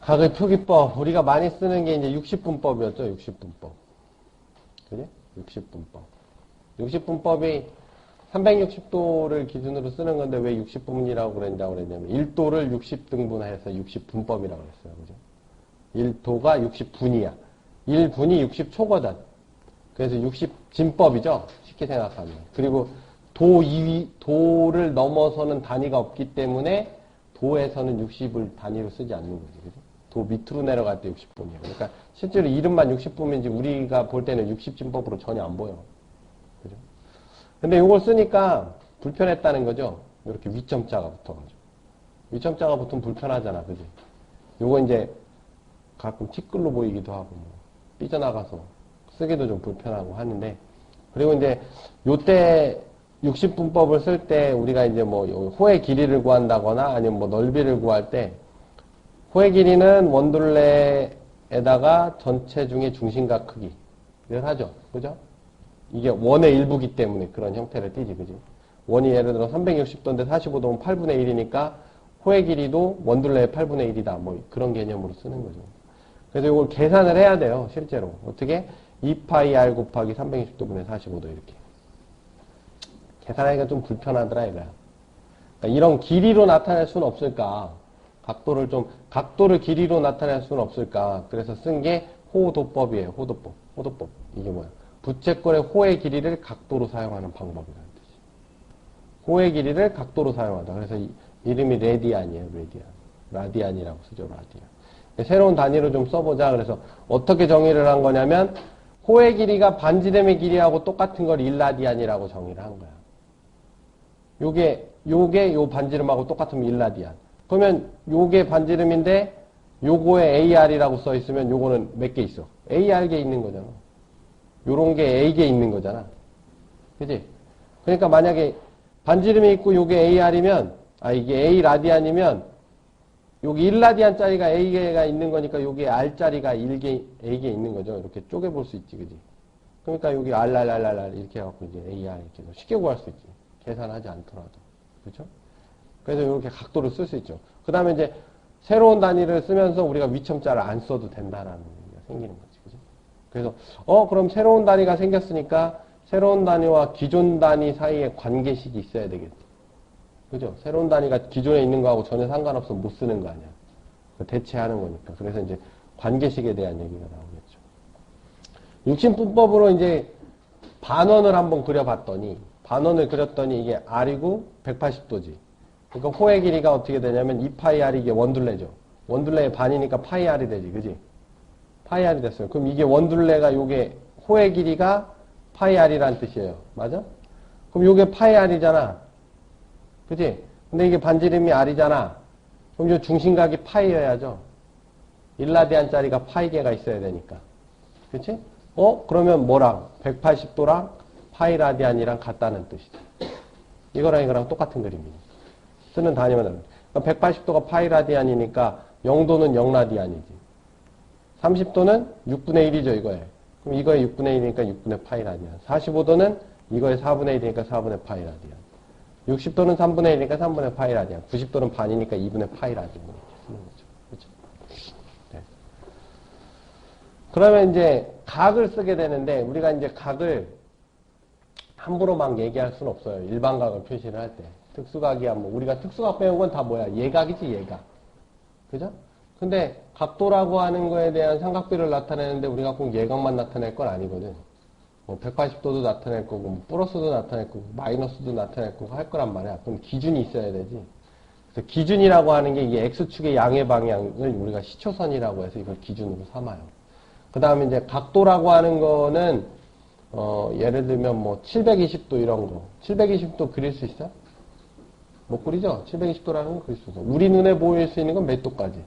각의 표기법. 우리가 많이 쓰는 게 이제 60분법이었죠. 60분법. 그지? 60분법. 60분법이 360도를 기준으로 쓰는 건데 왜 60분이라고 그랬냐면 1도를 60등분해서 60분법이라고 그랬어요. 그죠? 1도가 60분이야. 1분이 60초거든. 그래서 60진법이죠. 쉽게 생각하면. 그리고 도를 넘어서는 단위가 없기 때문에 도에서는 60을 단위로 쓰지 않는 거지. 그죠? 도 밑으로 내려갈 때 60분이에요. 그러니까 실제로 이름만 60분인지 우리가 볼 때는 60진법으로 전혀 안 보여. 그죠? 근데 이걸 쓰니까 불편했다는 거죠. 이렇게 위점자가 붙어가지고. 위점자가 붙으면 불편하잖아. 그지? 요거 이제 가끔 티끌로 보이기도 하고, 뭐 삐져나가서 쓰기도 좀 불편하고 하는데, 그리고 이제 요때 60분법을 쓸 때 우리가 이제 뭐 호의 길이를 구한다거나 아니면 뭐 넓이를 구할 때 호의 길이는 원둘레에다가 전체 중에 중심각 크기를 하죠. 그죠? 이게 원의 일부기 때문에 그런 형태를 띠지. 그지? 원이 예를 들어 360도인데 45도면 8분의 1이니까 호의 길이도 원둘레의 8분의 1이다. 뭐 그런 개념으로 쓰는 거죠. 그래서 이걸 계산을 해야 돼요. 실제로. 어떻게? 2파이 r 곱하기 360도분의 45도 이렇게. 계산하기가 좀 불편하더라 이거야. 그러니까 이런 길이로 나타낼 수는 없을까? 각도를 길이로 나타낼 수는 없을까? 그래서 쓴 게 호도법이에요. 호도법. 이게 뭐야? 부채꼴의 호의 길이를 각도로 사용하는 방법이라는 뜻이. 호의 길이를 각도로 사용한다. 그래서 이름이 레디안이에요. 라디안이라고 쓰죠. 라디안. 새로운 단위로 좀 써보자. 그래서 어떻게 정의를 한 거냐면 호의 길이가 반지름의 길이하고 똑같은 걸 1라디안이라고 정의를 한 거야. 요게 요 반지름하고 똑같으면 1라디안. 그러면 요게 반지름인데 요거에 AR이라고 써 있으면 요거는 몇 개 있어? AR개 있는 거잖아. 요런 게 A개 있는 거잖아. 그지? 그러니까 만약에 반지름이 있고 요게 AR이면 이게 A라디안이면 여기 1라디안짜리가 A개가 있는 거니까 여기 R짜리가 A개 있는 거죠. 이렇게 쪼개볼 수 있지, 그지? 그러니까 여기 R 이렇게 해갖고 이제 AR 이렇게 쉽게 구할 수 있지. 계산하지 않더라도. 그렇죠? 그래서 이렇게 각도를 쓸 수 있죠. 그 다음에 이제 새로운 단위를 쓰면서 우리가 위첨자를 안 써도 된다라는 얘기가 생기는 거지, 그죠? 그래서, 그럼 새로운 단위가 생겼으니까 새로운 단위와 기존 단위 사이에 관계식이 있어야 되겠지. 그죠? 새로운 단위가 기존에 있는 거하고 전혀 상관없으면 못 쓰는 거 아니야. 대체하는 거니까. 그래서 이제 관계식에 대한 얘기가 나오겠죠. 육신분법으로 이제 반원을 한번 그렸더니 이게 R이고 180도지. 그러니까 호의 길이가 어떻게 되냐면 2파이 R이 이게 원둘레죠. 원둘레의 반이니까 파이 R이 되지. 그지? 파이 R이 됐어요. 그럼 이게 원둘레가 요게 호의 길이가 파이 R이란 뜻이에요. 맞아? 그럼 요게 파이 R이잖아. 그지? 근데 이게 반지름이 R이잖아. 그럼 요 중심각이 파이여야죠. 1라디안짜리가 파이개가 있어야 되니까. 그치? 그러면 뭐랑? 180도랑 파이라디안이랑 같다는 뜻이죠. 이거랑 똑같은 그림이에요. 쓰는 단위만 다르죠. 180도가 파이라디안이니까 0도는 0라디안이지. 30도는 6분의 1이죠, 이거에. 그럼 이거에 6분의 1이니까 6분의 파이라디안. 45도는 이거에 4분의 1이니까 4분의 파이라디안. 60도는 3분의 1이니까 3분의 파이라디안. 90도는 반이니까 2분의 파이라디안. 이렇게 쓰는 거죠. 그렇죠? 네. 그러면 이제 각을 쓰게 되는데, 우리가 이제 각을 함부로 막 얘기할 수는 없어요. 일반각을 표시를 할 때. 특수각이야, 뭐. 우리가 특수각 배운 건 다 뭐야? 예각이지, 예각. 그죠? 근데 각도라고 하는 거에 대한 삼각비를 나타내는데 우리가 꼭 예각만 나타낼 건 아니거든. 뭐 180도도 나타낼 거고, 뭐 플러스도 나타낼 거고, 마이너스도 나타낼 거고 할 거란 말이야. 그럼 기준이 있어야 되지. 그래서 기준이라고 하는 게 이 X축의 양의 방향을 우리가 시초선이라고 해서 이걸 기준으로 삼아요. 그 다음에 이제 각도라고 하는 거는, 예를 들면 뭐 720도 이런 거. 720도 그릴 수 있어? 못 그리죠? 720도라는 건 그릴 수 있어. 우리 눈에 보일 수 있는 건 몇 도까지?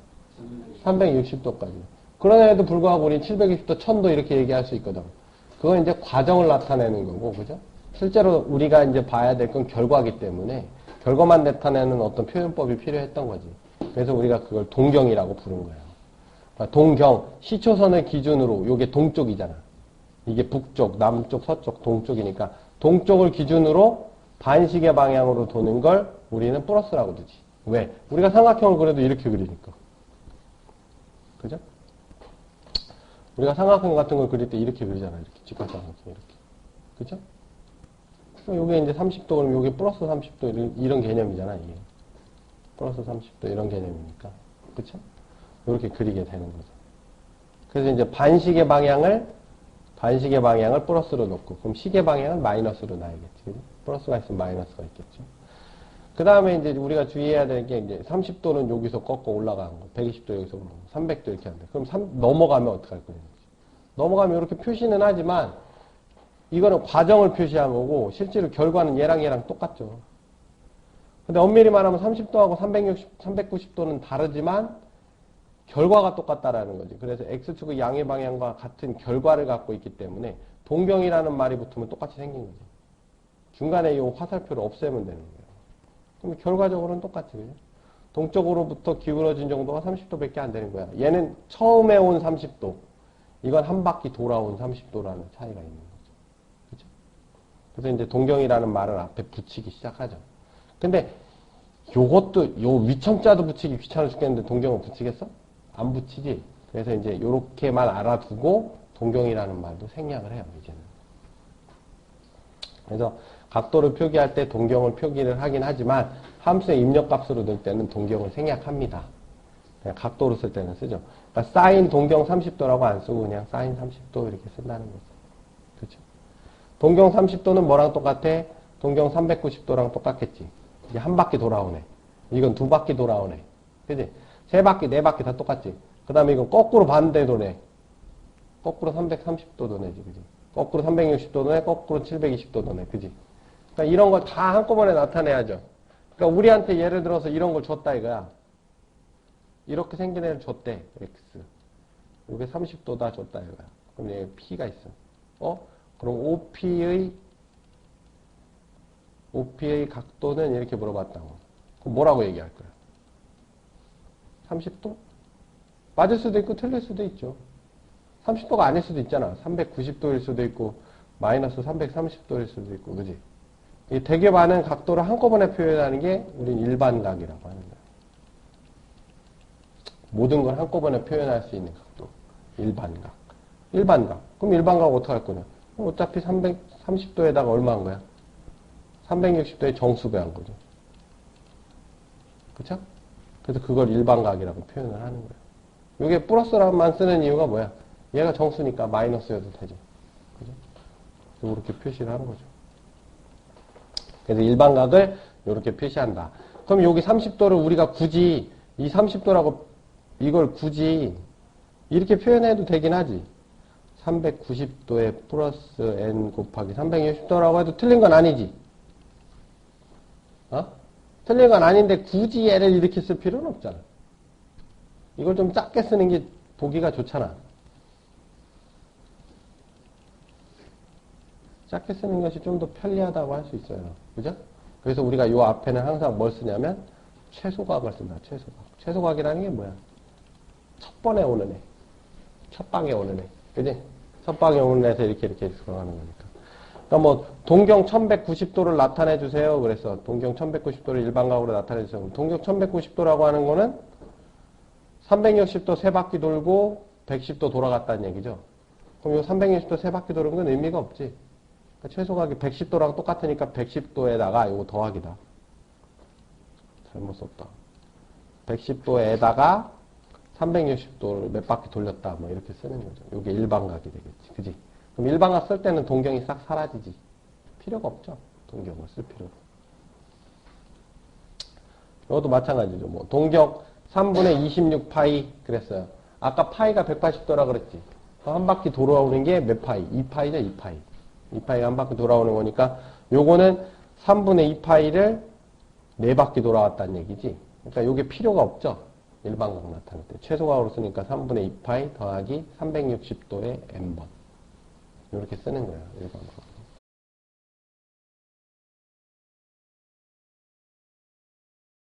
360도까지. 그러나에도 불구하고 우리는 720도, 1000도 이렇게 얘기할 수 있거든. 그건 이제 과정을 나타내는 거고, 그죠? 실제로 우리가 이제 봐야 될 건 결과기 때문에 결과만 나타내는 어떤 표현법이 필요했던 거지. 그래서 우리가 그걸 동경이라고 부른 거예요. 그러니까 동경, 시초선을 기준으로, 요게 동쪽이잖아. 이게 북쪽, 남쪽, 서쪽, 동쪽이니까 동쪽을 기준으로 반시계 방향으로 도는 걸 우리는 플러스라고 두지. 왜? 우리가 삼각형을 그려도 이렇게 그리니까. 그죠? 우리가 삼각형 같은 걸 그릴 때 이렇게 그리잖아. 이렇게 직각삼각형 이렇게. 그죠? 요게 이제 30도 그러면 요게 플러스 30도 이런 개념이잖아, 이게. 플러스 30도 이런 개념이니까. 그쵸? 이렇게 그리게 되는 거죠. 그래서 이제 반시계 방향을 플러스로 놓고, 그럼 시계 방향은 마이너스로 놔야겠지. 그죠? 플러스가 있으면 마이너스가 있겠죠. 그 다음에 이제 우리가 주의해야 되는 게 이제 30도는 여기서 꺾어 올라가는 거, 120도 여기서 올라가고, 300도 이렇게 하는데, 그럼 넘어가면 어떡할 거냐. 넘어가면 이렇게 표시는 하지만, 이거는 과정을 표시한 거고, 실제로 결과는 얘랑 똑같죠. 근데 엄밀히 말하면 30도하고 390도는 다르지만, 결과가 똑같다라는 거지. 그래서 X축의 양의 방향과 같은 결과를 갖고 있기 때문에, 동경이라는 말이 붙으면 똑같이 생긴 거지. 중간에 이 화살표를 없애면 되는 거예요. 그럼 결과적으로는 똑같지, 그죠? 동쪽으로부터 기울어진 정도가 30도밖에 안 되는 거야. 얘는 처음에 온 30도. 이건 한 바퀴 돌아온 30도라는 차이가 있는 거죠. 그죠? 그래서 이제 동경이라는 말을 앞에 붙이기 시작하죠. 근데 요것도, 요 위첨자도 붙이기 귀찮아 죽겠는데 동경은 붙이겠어? 안 붙이지. 그래서 이제 요렇게만 알아두고 동경이라는 말도 생략을 해요, 이제는. 그래서 각도를 표기할 때 동경을 표기를 하긴 하지만 함수의 입력값으로 넣을 때는 동경을 생략합니다. 그냥 각도로 쓸 때는 쓰죠. 그러니까 사인 동경 30도라고 안 쓰고 그냥 사인 30도 이렇게 쓴다는 거죠. 그렇죠? 동경 30도는 뭐랑 똑같아? 동경 390도랑 똑같겠지. 이게 한 바퀴 돌아오네. 이건 두 바퀴 돌아오네. 그지? 세 바퀴, 네 바퀴 다 똑같지. 그 다음에 이건 거꾸로 반대 도네. 거꾸로 330도 도네지. 그지? 거꾸로 360도 도네. 거꾸로 720도 도네. 그지? 그러니까 이런 걸 다 한꺼번에 나타내야죠. 그러니까 우리한테 예를 들어서 이런 걸 줬다 이거야. 이렇게 생긴 애를 줬대. X. 이게 30도다 줬다 이거야. 그럼 여기 P가 있어. 그럼 OP의 각도는 이렇게 물어봤다고. 그럼 뭐라고 얘기할 거야? 30도? 맞을 수도 있고 틀릴 수도 있죠. 30도가 아닐 수도 있잖아. 390도일 수도 있고 마이너스 330도일 수도 있고. 그지? 이 되게 많은 각도를 한꺼번에 표현하는 게 우린 일반각이라고 하는 거야. 모든 걸 한꺼번에 표현할 수 있는 각도. 일반각. 일반각. 그럼 일반각 어떻게 할 거냐? 어차피 330도에다가 얼마 한 거야? 360도에 정수배 한 거죠. 그쵸? 그래서 그걸 일반각이라고 표현을 하는 거예요. 이게 플러스만 쓰는 이유가 뭐야? 얘가 정수니까 마이너스여도 되죠. 그죠? 이렇게 표시를 하는 거죠. 그래서 일반각을 이렇게 표시한다. 그럼 여기 30도를 우리가 굳이 이 30도라고 이걸 굳이 이렇게 표현해도 되긴 하지. 390도에 플러스 n 곱하기 360도라고 해도 틀린 건 아니지. 틀린 건 아닌데 굳이 얘를 이렇게 쓸 필요는 없잖아. 이걸 좀 작게 쓰는 게 보기가 좋잖아. 작게 쓰는 것이 좀 더 편리하다고 할 수 있어요. 그죠? 그래서 우리가 이 앞에는 항상 뭘 쓰냐면 최소각을 쓴다. 최소각. 최소각이라는 게 뭐야? 첫 번에 오는 애. 첫 방에 오는 애. 그지? 첫 방에 오는 애에서 이렇게 들어가는 거니까. 그러니까 뭐 동경 1190도를 나타내 주세요. 그래서 동경 1190도를 일반각으로 나타내 주세요. 동경 1190도라고 하는 거는 360도 세 바퀴 돌고 110도 돌아갔다는 얘기죠. 그럼 이 360도 세 바퀴 도는 건 의미가 없지. 그러니까 최소각이 110도랑 똑같으니까 110도에다가 이거 더하기다. 잘못 썼다. 110도에다가 360도를 몇 바퀴 돌렸다. 뭐 이렇게 쓰는 거죠. 이게 일반각이 되겠지. 그지? 그럼 일반각 쓸 때는 동경이 싹 사라지지. 필요가 없죠. 동경을 쓸 필요가. 이것도 마찬가지죠. 뭐 동경 3분의 26파이 그랬어요. 아까 파이가 180도라 그랬지. 한 바퀴 돌아오는 게 몇 파이? 2파이죠, 2파이. 2파이가 한 바퀴 돌아오는 거니까 요거는 3분의 2파이를 4바퀴 돌아왔다는 얘기지. 그러니까 요게 필요가 없죠. 일반각 나타낼 때. 최소각으로 쓰니까 3분의 2파이 더하기 360도의 n번. 이렇게 쓰는 거예요. 일반각.